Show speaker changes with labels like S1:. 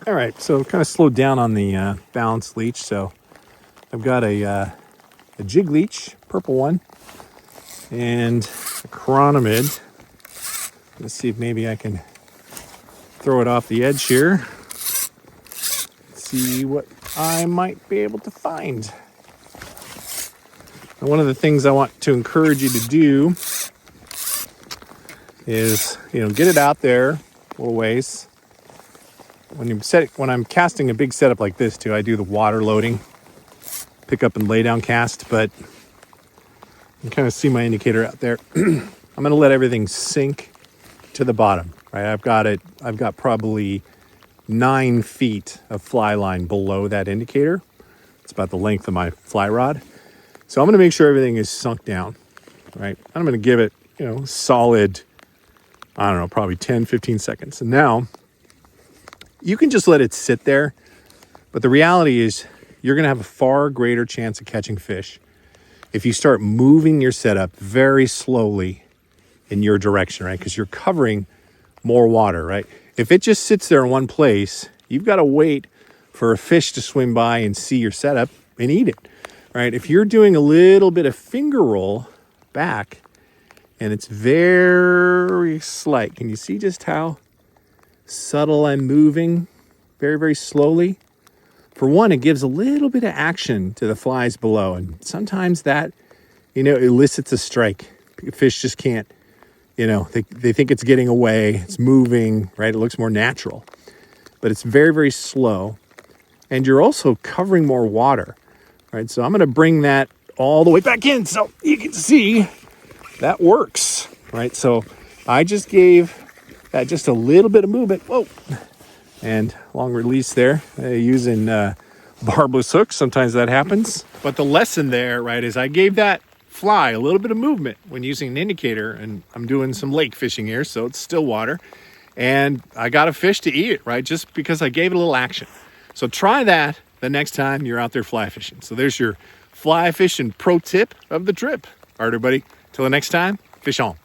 S1: All right, so kind of slowed down on the balance leech. So I've got a jig leech, purple one, and a chironomid. Let's see if maybe I can throw it off the edge here. See what I might be able to find. And one of the things I want to encourage you to do is, get it out there a little ways. When I'm casting a big setup like this too, I do the water loading, pick up and lay down cast, but you can kind of see my indicator out there. I'm going to let everything sink to the bottom, right? I've got probably 9 feet of fly line below that indicator. It's about the length of my fly rod. So I'm going to make sure everything is sunk down, right? I'm going to give it, solid, I don't know, probably 10, 15 seconds. And now you can just let it sit there. But the reality is you're going to have a far greater chance of catching fish if you start moving your setup very slowly in your direction, right? Because you're covering more water, right? If it just sits there in one place, you've got to wait for a fish to swim by and see your setup and eat it, right? If you're doing a little bit of finger roll back and it's very slight, can you see just how subtle I'm moving very, very slowly? For one, it gives a little bit of action to the flies below. And sometimes that, elicits a strike. Fish just can't, they think it's getting away. It's moving, right? It looks more natural. But it's very, very slow. And you're also covering more water, right? So I'm going to bring that all the way back in so you can see that works, right? So I just gave that just a little bit of movement. Whoa. And long release there using barbless hooks. Sometimes that happens. But the lesson there, right, is I gave that fly a little bit of movement when using an indicator. And I'm doing some lake fishing here, so it's still water. And I got a fish to eat it, right, just because I gave it a little action. So try that the next time you're out there fly fishing. So there's your fly fishing pro tip of the trip. All right, everybody. Till the next time, fish on.